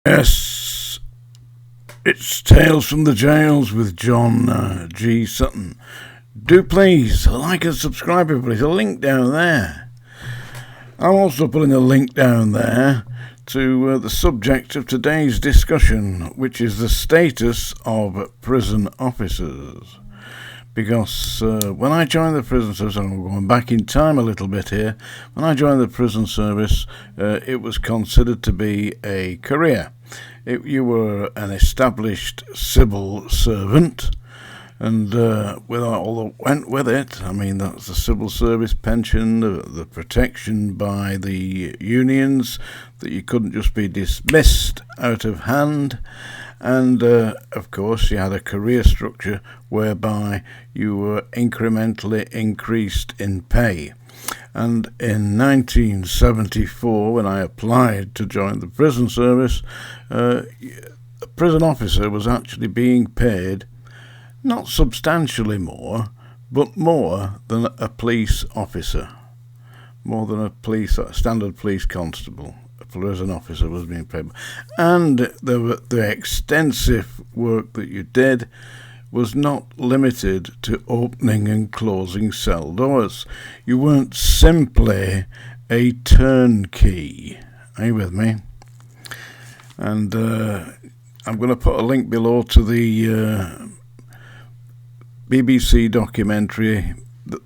Yes, it's Tales from the Jails with John G. Sutton. Do please like and subscribe, everybody. There's a link down there. I'm also putting a link down there to the subject of today's discussion, which is the status of prison officers. Because when I joined the prison service, I'm going back in time a little bit here, when I joined the prison service, it was considered to be a career. You were an established civil servant, and with all that went with it, I mean, that's the civil service pension, the protection by the unions, that you couldn't just be dismissed out of hand. And, of course, you had a career structure whereby you were incrementally increased in pay. And in 1974, when I applied to join the prison service, a prison officer was actually being paid not substantially more, but more than a police officer, more than a standard police constable. Prison officer was being paid, and the extensive work that you did was not limited to opening and closing cell doors. You weren't simply a turnkey. Are you with me? And I'm going to put a link below to the BBC documentary,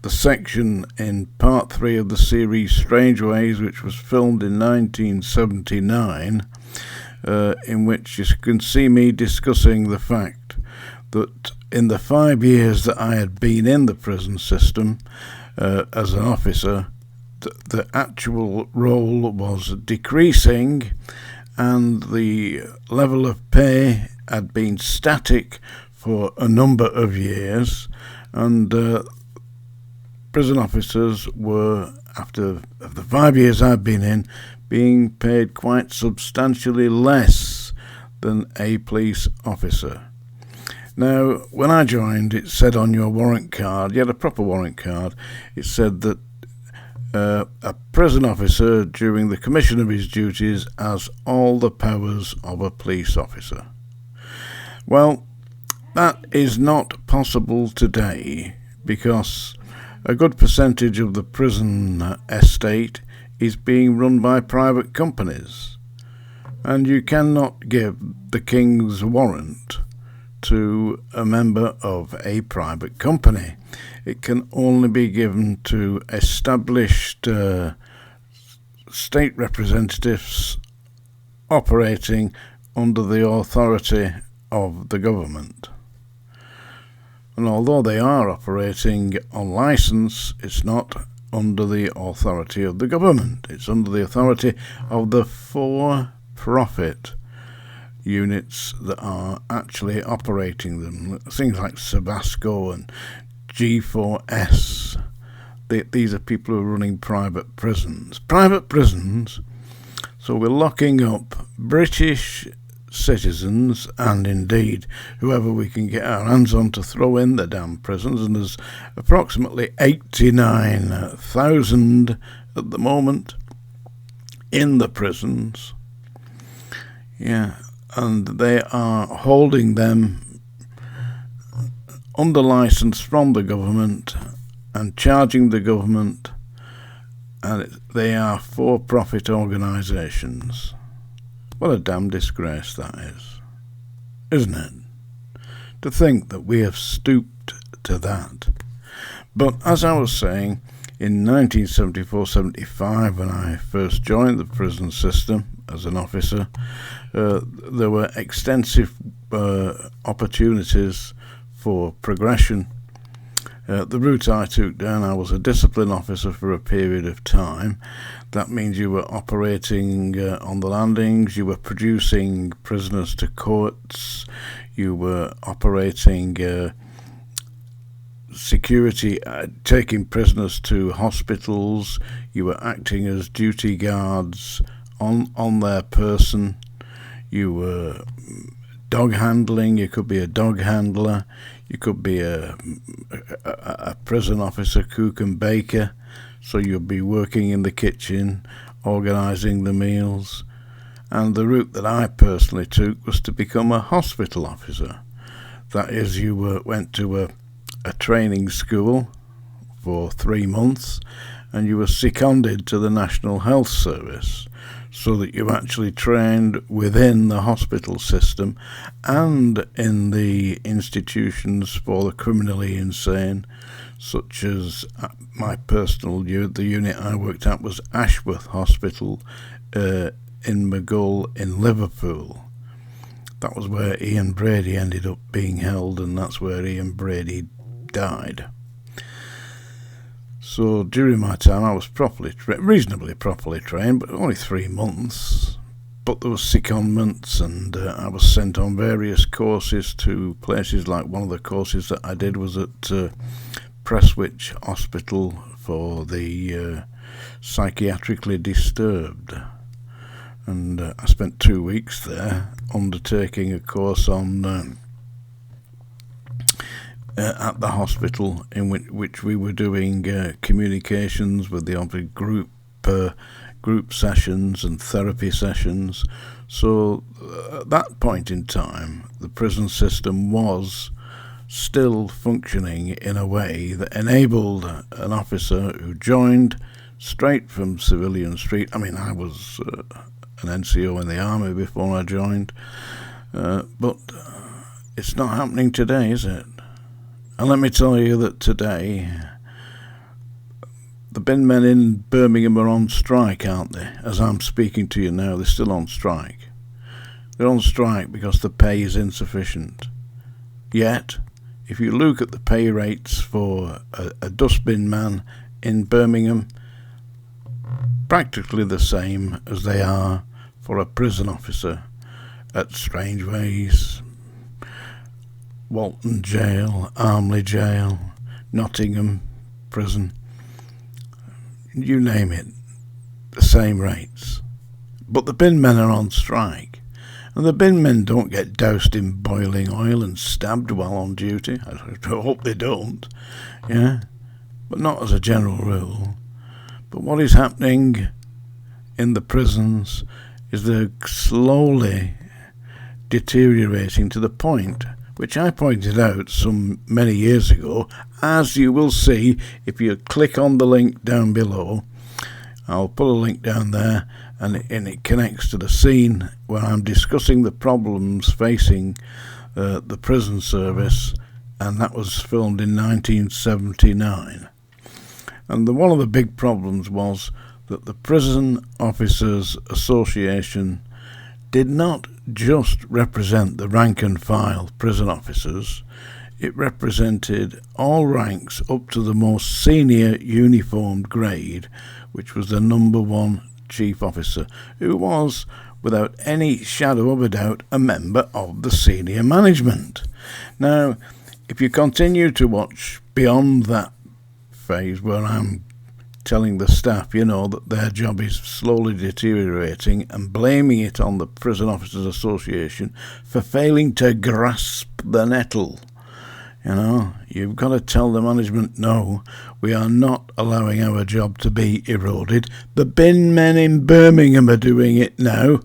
the section in part 3 of the series Strange Ways, which was filmed in 1979, in which you can see me discussing the fact that in the 5 years that I had been in the prison system as an officer, the actual role was decreasing, and the level of pay had been static for a number of years, and prison officers were, after the 5 years I've been in, being paid quite substantially less than a police officer. Now, when I joined, it said on your warrant card, you had a proper warrant card, it said that a prison officer during the commission of his duties has all the powers of a police officer. Well, that is not possible today, because a good percentage of the prison estate is being run by private companies, and you cannot give the King's warrant to a member of a private company. It can only be given to established state representatives operating under the authority of the government. And although they are operating on licence, it's not under the authority of the government. It's under the authority of the for-profit units that are actually operating them. Things like Sabasco and G4S. These are people who are running private prisons. Private prisons, so we're locking up British citizens, and indeed whoever we can get our hands on to throw in the damn prisons, and there's approximately 89,000 at the moment in the prisons. Yeah, and they are holding them under licence from the government and charging the government, and they are for-profit organisations. What a damn disgrace that is, isn't it? To think that we have stooped to that. But as I was saying, in 1974-75, when I first joined the prison system as an officer, there were extensive opportunities for progression. The route I took down, I was a discipline officer for a period of time. That means you were operating on the landings, you were producing prisoners to courts, you were operating security, taking prisoners to hospitals, you were acting as duty guards on their person, you were dog handling, you could be a dog handler, you could be a prison officer, cook and baker, so you'll be working in the kitchen, organising the meals, And the route that I personally took was to become a hospital officer. That is, you went to a training school for 3 months, and you were seconded to the National Health Service, so that you actually trained within the hospital system and in the institutions for the criminally insane, such as my personal unit. The unit I worked at was Ashworth Hospital in Maghull in Liverpool. That was where Ian Brady ended up being held, and that's where Ian Brady died. So during my time I was reasonably properly trained, but only 3 months. But there was secondments, and I was sent on various courses to places. Like one of the courses that I did was at Prestwich Hospital for the psychiatrically disturbed. And I spent 2 weeks there undertaking a course on at the hospital, in which we were doing communications with the other group sessions and therapy sessions. So at that point in time, the prison system was still functioning in a way that enabled an officer who joined straight from Civilian Street. I mean, I was an NCO in the army before I joined, but it's not happening today, is it? And let me tell you that today, the bin men in Birmingham are on strike, aren't they? As I'm speaking to you now, they're still on strike. They're on strike because the pay is insufficient. Yet, if you look at the pay rates for a dustbin man in Birmingham, practically the same as they are for a prison officer at Strangeways, Walton Jail, Armley Jail, Nottingham Prison, you name it, the same rates. But the bin men are on strike, and the bin men don't get doused in boiling oil and stabbed while on duty. I hope they don't, yeah, but not as a general rule. But what is happening in the prisons is they're slowly deteriorating to the point which I pointed out some many years ago, as you will see if you click on the link down below. I'll put a link down there, and it connects to the scene where I'm discussing the problems facing the prison service, and that was filmed in 1979. And one of the big problems was that the Prison Officers Association did not just represent the rank and file prison officers, it represented all ranks up to the most senior uniformed grade, which was the number 1 chief officer, who was, without any shadow of a doubt, a member of the senior management. Now, if you continue to watch beyond that phase where I'm telling the staff, that their job is slowly deteriorating, and blaming it on the Prison Officers Association for failing to grasp the nettle. You've got to tell the management, no, we are not allowing our job to be eroded. The bin men in Birmingham are doing it now,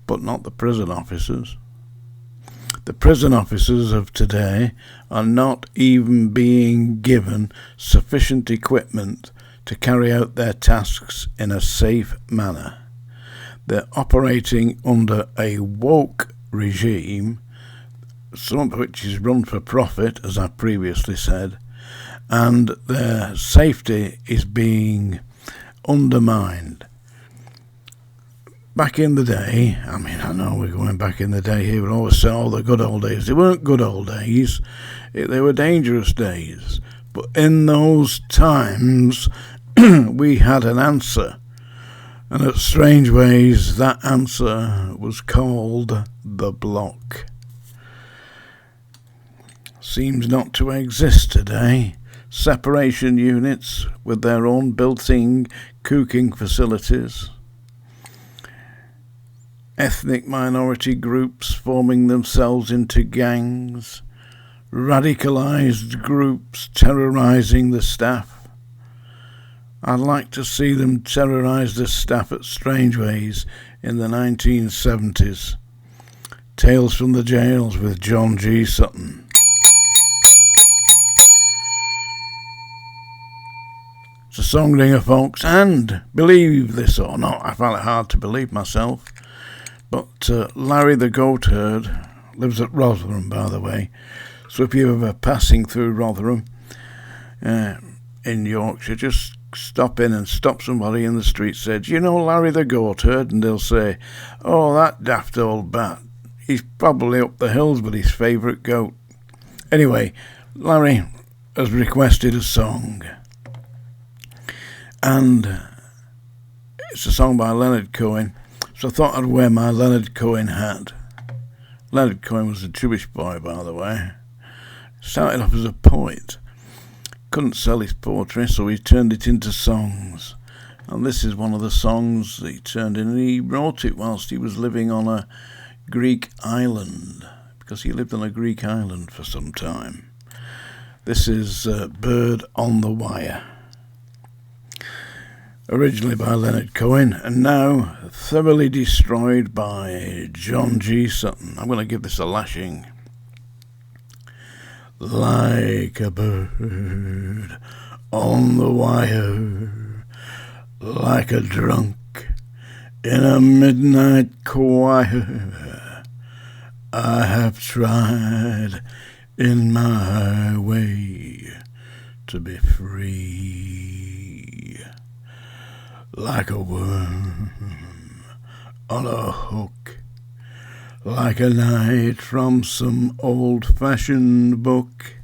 but not the prison officers. The prison officers of today are not even being given sufficient equipment to carry out their tasks in a safe manner. They're operating under a woke regime, some of which is run for profit, as I previously said, and their safety is being undermined. Back in the day, I know we're going back in the day here, we always say, the good old days. They weren't good old days, they were dangerous days. But in those times, we had an answer. And at Strangeways, that answer was called the block. Seems not to exist today. Separation units with their own built-in cooking facilities. Ethnic minority groups forming themselves into gangs, radicalised groups terrorising the staff. I'd like to see them terrorise the staff at Strangeways in the 1970s. Tales from the Jails with John G. Sutton. It's a song dinger, folks, and believe this or not, I found it hard to believe myself, but Larry the Goat Herd lives at Rotherham, by the way. So if you're ever passing through Rotherham in Yorkshire, just stop in and stop somebody in the street, say, "Do you know Larry the Goat Herd?" And they'll say, "Oh, that daft old bat. He's probably up the hills with his favourite goat." Anyway, Larry has requested a song. And it's a song by Leonard Cohen. So I thought I'd wear my Leonard Cohen hat. Leonard Cohen was a Jewish boy, by the way. Started off as a poet. Couldn't sell his poetry, so he turned it into songs. And this is one of the songs that he turned in. And he wrote it whilst he was living on a Greek island, because he lived on a Greek island for some time. This is Bird on the Wire. Originally by Leonard Cohen, and now thoroughly destroyed by John G. Sutton. I'm going to give this a lashing. Like a bird on the wire, like a drunk in a midnight choir, I have tried in my way to be free. Like a worm on a hook, like a knight from some old-fashioned book,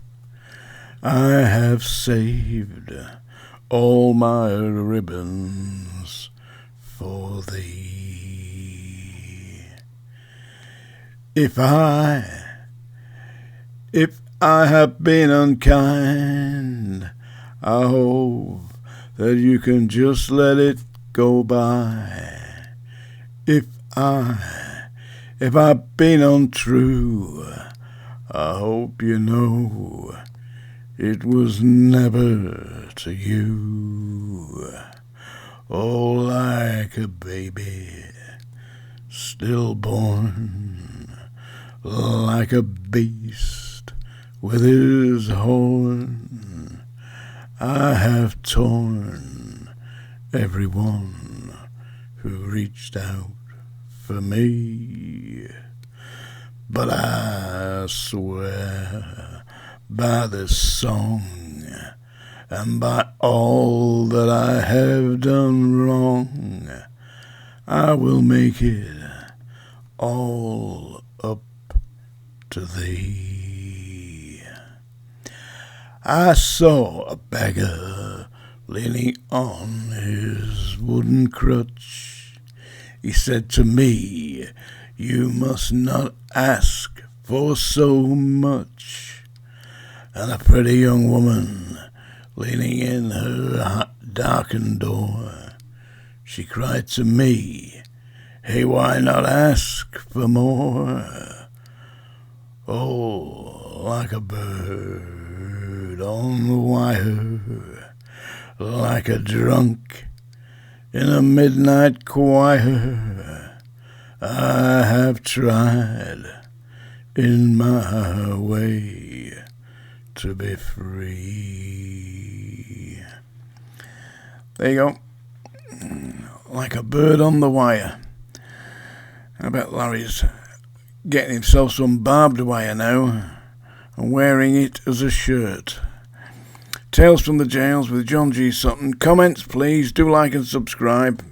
I have saved all my ribbons for thee. If I have been unkind, I hope that you can just let it go by. If I've been untrue, I hope you know it was never to you. Oh, like a baby stillborn, like a beast with his horn, I have torn everyone who reached out for me. But I swear by this song and by all that I have done wrong, I will make it all up to thee. I saw a beggar leaning on his wooden crutch. He said to me, "You must not ask for so much." And a pretty young woman leaning in her darkened door, she cried to me, "Hey, why not ask for more?" Oh, like a bird on the wire, like a drunk in a midnight choir, I have tried in my way to be free. There you go. Like a bird on the wire. I bet Larry's getting himself some barbed wire now and wearing it as a shirt. Tales from the Jails with John G. Sutton. Comments, please. Do like and subscribe.